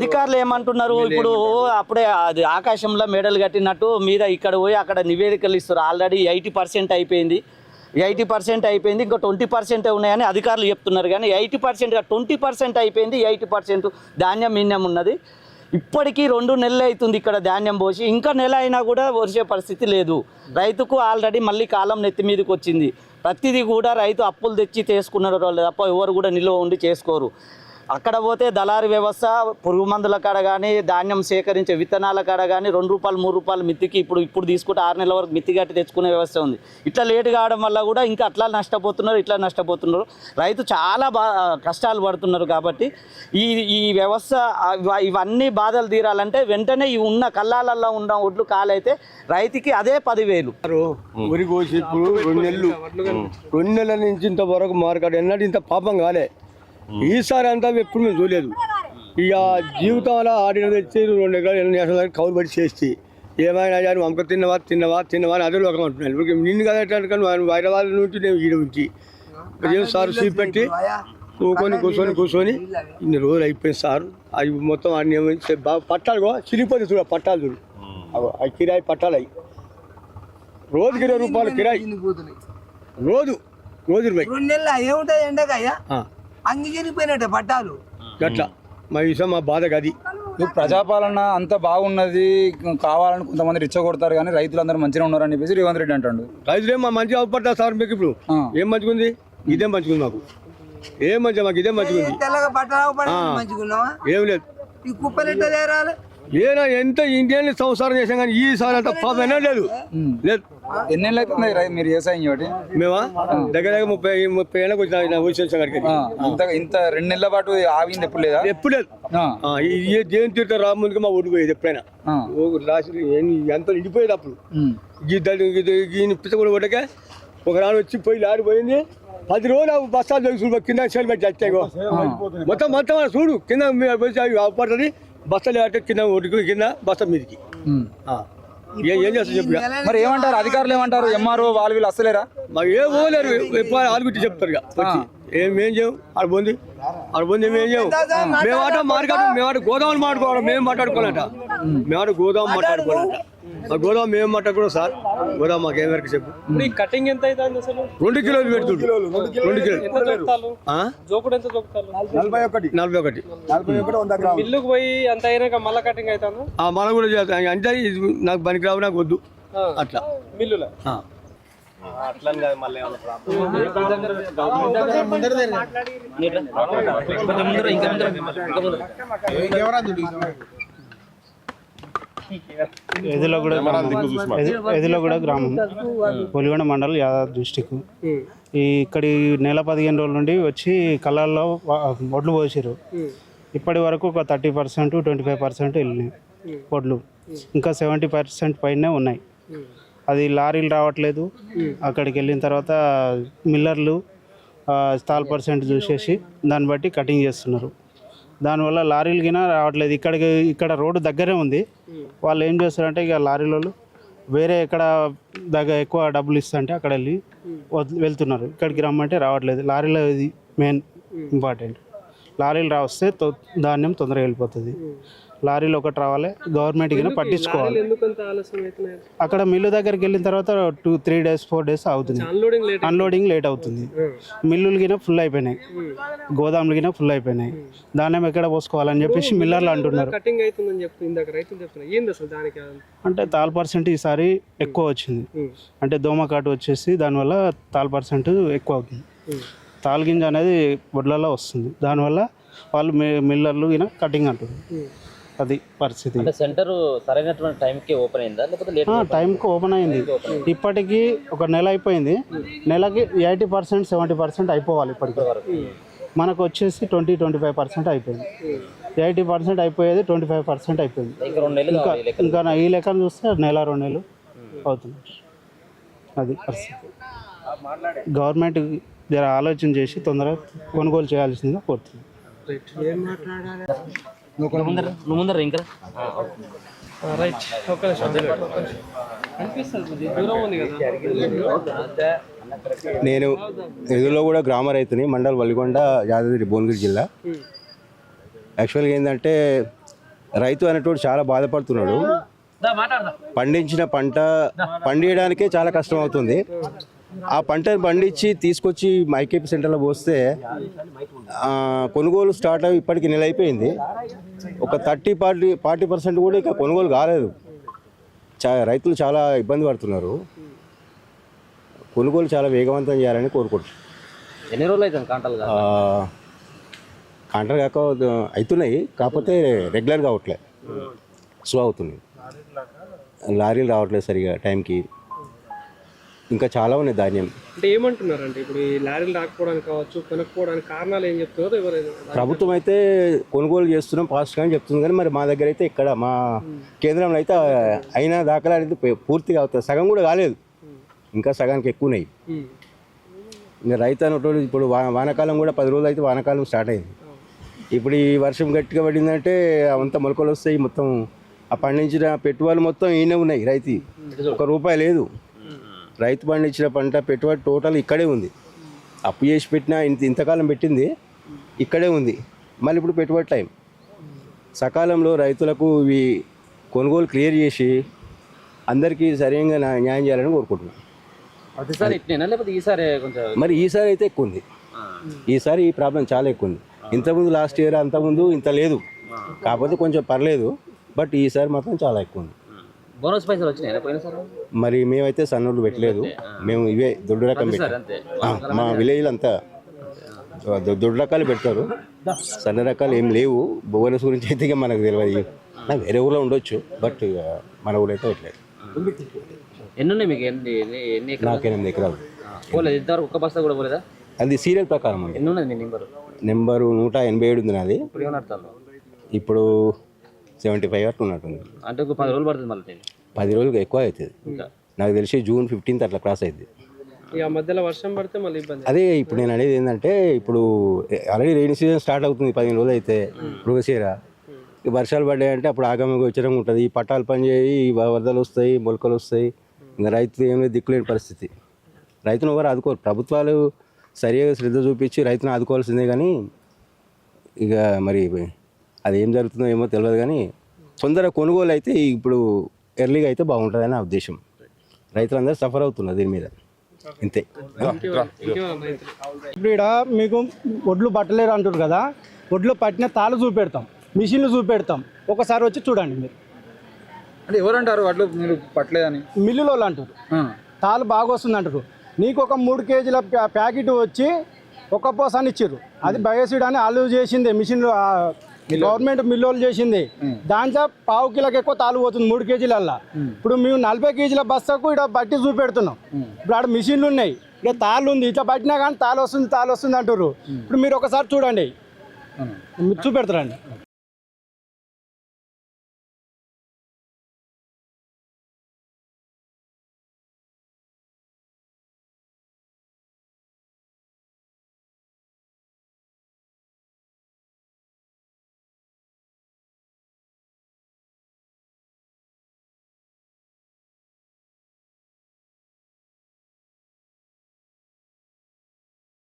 అధికారులు ఏమంటున్నారు ఇప్పుడు అప్పుడే అది ఆకాశంలో మెడలు కట్టినట్టు మీద ఇక్కడ పోయి అక్కడ నివేదికలు ఇస్తారు. ఆల్రెడీ 80% అయిపోయింది, 80% అయిపోయింది, ఇంకా 20% ఉన్నాయని అధికారులు చెప్తున్నారు. కానీ 80% 20% అయిపోయింది, 80% ధాన్యం మిన్నం ఉన్నది. ఇప్పటికీ 2 నెలలు అవుతుంది ఇక్కడ ధాన్యం పోసి, ఇంకా నెల అయినా కూడా వచ్చే పరిస్థితి లేదు. రైతుకు ఆల్రెడీ మళ్ళీ కాలం నెత్తి మీదకి వచ్చింది. ప్రతిదీ కూడా రైతు అప్పులు తెచ్చి చేసుకున్నారు తప్ప ఎవరు కూడా నిల్వ ఉండి చేసుకోరు. అక్కడ పోతే దళారీ వ్యవస్థ, పురుగు మందుల కాడ కానీ, ధాన్యం సేకరించే విత్తనాల కాడ కానీ 2 రూపాయలు 3 రూపాయలు మిత్తికి ఇప్పుడు తీసుకుంటే 6 నెలల వరకు మిత్తి కట్టి తెచ్చుకునే వ్యవస్థ ఉంది. ఇట్లా లేట్ కావడం వల్ల కూడా ఇంకా అట్లా నష్టపోతున్నారు. రైతు చాలా కష్టాలు పడుతున్నారు. కాబట్టి ఈ వ్యవస్థ ఇవన్నీ బాధలు తీరాలంటే వెంటనే ఈ ఉన్న కళ్ళాలల్లో ఉన్న ఒడ్లు కాలైతే రైతుకి అదే 10,000. వరి కోసి ఇప్పుడు 2 నెలల నుంచి ఇంతవరకు మార్కెట్ ఎన్నటి ఇంత పాపం కాలే. ఈసారి అంతా ఎప్పుడు మేము చూడలేదు. ఇక జీవితంలో ఆడిన తెచ్చి 2 ఎకరాలు 8 నేషనల్ కౌలు పడి చేసి ఏమైనా నువ్వు అమ్మక తిన్నవా అని అదే లోకం అంటున్నాను. ఇప్పుడు నిన్ను కదా హైదరాబాద్ నుంచి నేను ఈడ ఉంచి సార్ చూపెట్టి కూర్చొని ఇన్ని రోజులు అయిపోయింది సార్. అవి మొత్తం అన్ని పట్టాలు చిరిగిపోతే చూడ పట్టాలు చూడు, అవి కిరాయి పట్టాలు అవి రోజుకి 20 రూపాయలు కిరాయి, రోజు 2 నెలలు ఏముంటుంది ఎండకయ్యా అంగీకరిపోయినట్టే పట్టాలు గట్లా. మా విషయం మా బాధ గది. ప్రజాపాలన అంత బాగున్నది కావాలని కొంతమంది రెచ్చగొడతారు, కానీ రైతులందరూ మంచిగా ఉన్నారని చెప్పేసి రేవంత్ రెడ్డి అంటాడు. రైతులు ఏమో మంచిగా అవపడతారు సార్. మీకు ఇప్పుడు ఏం మంచిగా ఉంది? ఇదే మంచిగా ఉంది. మాకు ఏం మంచిగా, మాకు ఇదే మంచిగా ఉంది. తెల్లగా పట్టాలు మంచిగా ఏం లేదు. ఈ కుప్పలు ఎట్లా తేరాలి? ఏనా ఎంత ఇండియన్ సంసారం చేసాం కానీ ఈసారి అంత పాపం లేదు. ఎన్నేళ్ళు అవుతుంది మీరు వ్యవసాయం చేయబట్టి? మేమా దగ్గర 30 ఏళ్ళకి వచ్చాం కాడికి. ఇంత 2 నెలల పాటు ఆగింది ఎప్పుడు లేదా? ఎప్పుడు లేదు. దేని తీర్థ రాముడికి మా ఓడిపోయేది ఎప్పుడైనా ఎంత ఇండిపోయేది. అప్పుడు పిచ్చ కూడా కొట్టకే ఒక రాను వచ్చి పోయి లారీ పోయింది. 10 రోజులు బస్తాలు చూడు కింద చేలు పెట్టి వచ్చాయి. మొత్తం చూడు కింద పడుతుంది. బస్తాలు కింద ఒడ్డుకు కింద బస్తా మీదకి ఏం చేస్తారు చెప్పు. మరి ఏమంటారు అధికారులు? ఏమంటారు ఎంఆర్ఓ వాళ్ళు వీళ్ళు అసలేరా? మాకు ఏం పోలేరు. ఎప్పుడు ఆలుగుట్టి చెప్తారు. ఏం చేయం ఆడ పోంది ఏం చేయం. మేమాట మార్కెట్ మేమాట గోదాములు మాట్లాడుకోవాలి. మేము మాట్లాడుకోవాలంట. మేమాట గోదాము మాట్లాడుకోవాలంట. ఆ గోదాం మేము మాట్లాడుకున్నాం సార్. గోదాం మాకు ఏం వరకు చెప్పు. కటింగ్ ఎంత అవుతుంది అసలు? 2 కిలోలు పెడుతుంది. 2 కిలోలు 41 మిల్లుకు పోయి అంత అయినాక మళ్ళీ కటింగ్ అవుతాను. మళ్ళీ కూడా చేస్తాను. అంటే నాకు పనికి రావు, నాకు వద్దు అట్లా మిల్లులో ఎదిలోగూడ గ్రామం, పొలిగొండ మండలం, యాదాద్రి డిస్టిక్. ఇక్కడి నెల 15 రోజుల నుండి వచ్చి కళ్ళల్లో వడ్లు పోసారు. ఇప్పటి వరకు ఒక 30% 25% వెళ్ళినాయి వడ్లు. ఇంకా 70% పైనే ఉన్నాయి. అది లారీలు రావట్లేదు. అక్కడికి వెళ్ళిన తర్వాత మిల్లర్లు తాల్% చూసేసి దాన్ని బట్టి కటింగ్ చేస్తున్నారు. దానివల్ల లారీలు గిన రావట్లేదు. ఇక్కడ రోడ్డు దగ్గరే ఉంది. వాళ్ళు ఏం చేస్తారంటే ఇక లారీలలో వేరే ఎక్కడ ఎక్కువ డబ్బులు ఇస్తుంటే అక్కడ వెళ్ళి వెళ్తున్నారు. ఇక్కడికి రమ్మంటే రావట్లేదు. లారీలో ఇది మెయిన్ ఇంపార్టెంట్. లారీలు వస్తే ధాన్యం తొందరగా వెళ్ళిపోతుంది. లారీలు ఒకటి రావాలి, గవర్నమెంట్ కింద పట్టించుకోవాలి. అక్కడ మిల్లు దగ్గరికి వెళ్ళిన తర్వాత 2-3 డేస్ 4 డేస్ అవుతుంది. అన్లోడింగ్ లేట్ అవుతుంది. మిల్లులు గిన ఫుల్ అయిపోయినాయి, గోదాములు గిన ఫుల్ అయిపోయినాయి. ధాన్యం ఎక్కడ పోసుకోవాలని చెప్పేసి మిల్లర్లు అంటున్నారు. అంటే తాల్% ఈసారి ఎక్కువ వచ్చింది. అంటే దోమకాటు వచ్చేసి దానివల్ల తాల్% ఎక్కువ అవుతుంది. తాల్గింజ అనేది వడ్లలో వస్తుంది. దానివల్ల వాళ్ళు మిల్లర్లు గిన కటింగ్ అంటుంది. అది పరిస్థితి. సెంటర్ సరైనటువంటి టైంకి ఓపెన్ అయిందా లేకపోతే లేట్? టైంకి ఓపెన్ అయింది. ఇప్పటికీ ఒక నెల అయిపోయింది. నెలకి 80% 70% అయిపోవాలి. ఇప్పటికి మనకు వచ్చేసి 20-25% అయిపోయింది. 80% అయిపోయేది 25% అయిపోయింది. ఇంకా ఈ లెక్కను చూస్తే నెల 2 నెలలు అవుతుంది. అది పరిస్థితి. గవర్నమెంట్ జర ఆలోచన చేసి తొందరగా కొనుగోలు చేయాల్సిందిగా కోరుతున్నాను. నేను ఎదురులో కూడా గ్రామ రైతుని, మండల్ వలిగొండ, యాదాద్రి భువనగిరి జిల్లా. యాక్చువల్గా ఏంటంటే రైతు అనేటోడు చాలా బాధపడుతున్నాడు. పండించిన పంట పండియడానికే చాలా కష్టం అవుతుంది. ఆ పంటను పండించి తీసుకొచ్చి మైకేపీ సెంటర్లో పోస్తే కొనుగోలు స్టార్ట్ అయ్యి ఇప్పటికి నెల అయిపోయింది. ఒక 30-40% కూడా ఇక కొనుగోలు కాలేదు. రైతులు చాలా ఇబ్బంది పడుతున్నారు. కొనుగోలు చాలా వేగవంతం చేయాలని కోరుకుంటున్నాను. ఎన్ని రోజులు అవుతుంది కాంటాలు కాక? కాంట్రా కాక అవుతున్నాయి, కాకపోతే రెగ్యులర్గా అవట్లే, స్లో అవుతున్నాయి. లారీలు రావట్లేదు సరిగా టైంకి. ఇంకా చాలా ఉన్నాయి ధాన్యం. అంటే ఏమంటున్నారంటే ఇప్పుడు ఈ లారీలు రాకపోవడానికి కావచ్చు, కొనకపోవడానికి కారణాలు ఏం చెప్తున్నారు ఎవరైనా? ప్రభుత్వం అయితే కొనుగోలు చేస్తున్నాం ఫాస్ట్గా అని చెప్తుంది, కానీ మరి మా దగ్గర అయితే ఇక్కడ మా కేంద్రంలో అయితే అయినా దాఖలా అనేది పూర్తిగా అవుతుంది. సగం కూడా కాలేదు, ఇంకా సగానికి ఎక్కువ ఉన్నాయి. ఇంకా రైతు అనేటోడు ఇప్పుడు వానాకాలం కూడా 10 రోజులు అయితే వానాకాలం స్టార్ట్ అయింది. ఇప్పుడు ఈ వర్షం గట్టిగా పడిందంటే అంత మొలకలు వస్తాయి. మొత్తం ఆ పండించిన పెట్టుబడులు మొత్తం ఈయనే ఉన్నాయి. రైతు ₹1 లేదు. రైతు పండించిన పంట పెట్టుబడి టోటల్ ఇక్కడే ఉంది. అప్పు చేసి పెట్టినా ఇంతకాలం పెట్టింది ఇక్కడే ఉంది. మళ్ళీ ఇప్పుడు పెట్టుబడి టైం. సకాలంలో రైతులకు ఇవి కొనుగోలు క్లియర్ చేసి అందరికీ సరైన న్యాయం చేయాలని కోరుకుంటున్నాను. ప్రతిసారి ఇట్నేనా లేకపోతే ఈసారి కొంచెం? మరి ఈసారి అయితే ఎక్కువ ఉంది. ఈసారి ఈ ప్రాబ్లం చాలా ఎక్కువ ఉంది. ఇంతకుముందు లాస్ట్ ఇయర్ అంతకుముందు ఇంత లేదు, కాకపోతే కొంచెం పర్లేదు. బట్ ఈసారి మాత్రం చాలా ఎక్కువ ఉంది. బోనస్ పైసలు వచ్చినాయి పోయినసారి? మరి మేమైతే సన్నోళ్ళు పెట్టలేదు, మేము ఇవే దొడ్డు రకం పెట్టాం. అంతే. మా విలేజ్లో అంతా దొడ్డు రకాలు పెడతారు, సన్న రకాలు ఏం లేవు. బోనస్ గురించి అయితే ఇక మనకు తెలియదు. నాకు వేరే ఊళ్ళో ఉండొచ్చు, బట్ మన ఊళ్ళో అయితే పెట్టలేదు. ఎన్ని ఉన్నాయి మీకు? ఎన్ని ఎకరాలు? నాకు 8 ఎకరాలు. పోలేదు ఇంతవరకు? ఒక్క బస్తా కూడా పోలేదా? అది సీరియల్ ప్రకారం ఉంది. ఎన్ని ఉన్నది మీ నెంబరు? నెంబరు 187 ఉంది నాది. ఇప్పుడు ఏమన్నా ఇప్పుడు 75 అట్లా ఉన్నట్టుంది. అంటే ఒక 10 రోజులు పడుతుంది మళ్ళీ. 10 రోజులు ఎక్కువ అవుతుంది. నాకు తెలిసి June 15th అట్లా క్రాస్ అవుతుంది. ఇక మధ్యలో వర్షం పడితే మళ్ళీ ఇబ్బంది. అదే ఇప్పుడు నేను అనేది ఏంటంటే, ఇప్పుడు ఆల్రెడీ రైనీ సీజన్ స్టార్ట్ అవుతుంది. 15 రోజులు అయితే మృగశిర వర్షాలు పడ్డాయంటే అప్పుడు ఆగమ గోచరంగా ఉంటుంది. ఈ పట్టాలు పని చేయి, వరదలు వస్తాయి, మొలకలు వస్తాయి. ఇంకా రైతు ఏమీ దిక్కులేని పరిస్థితి. రైతును ఎవరు ఆదుకోరు. ప్రభుత్వాలు సరిగా శ్రద్ధ చూపించి రైతును ఆదుకోవాల్సిందే. కానీ ఇక మరి అది ఏం జరుగుతుందో ఏమో తెలియదు. కానీ తొందర కొనుగోలు అయితే ఇప్పుడు ఎర్లీగా అయితే బాగుంటుందని నా ఉద్దేశం. రైతులందరూ సఫర్ అవుతున్నారు దీని మీద, ఇంతే. ఇప్పుడు ఇక్కడ మీకు ఒడ్లు పట్టలేరు అంటారు కదా, ఒడ్లు పట్టిన తాళ్ళు చూపెడతాం, మిషన్లు చూపెడతాం, ఒకసారి వచ్చి చూడండి మీరు. అంటే ఎవరంటారు అట్లు మీరు పట్టలేదని? మిల్లులో వాళ్ళు అంటారు తాళ్ళు బాగా వస్తుంది అంటారు. నీకు ఒక 3 కేజీల ప్యాకెట్ వచ్చి ఒక పోసాన్ని ఇచ్చారు. అది బయోసిడ్ అని వాళ్ళు చేసింది, మిషన్లు గవర్నమెంట్ మిల్లు చేసింది. దాంట్లో 1/2 కిలోకి ఎక్కువ తాళ్ళు పోతుంది 3 కేజీలల్లా. ఇప్పుడు మేము 40 కేజీల బస్తాకు ఇక్కడ బట్టి చూపెడుతున్నాం. ఇప్పుడు ఆడ మిషన్లు ఉన్నాయి, ఇక్కడ తాళ్ళు ఉంది. ఇట్లా పట్టినా కానీ తాళ్ళు వస్తుంది అంటారు. ఇప్పుడు మీరు ఒకసారి చూడండి, మీరు చూపెడతారండి.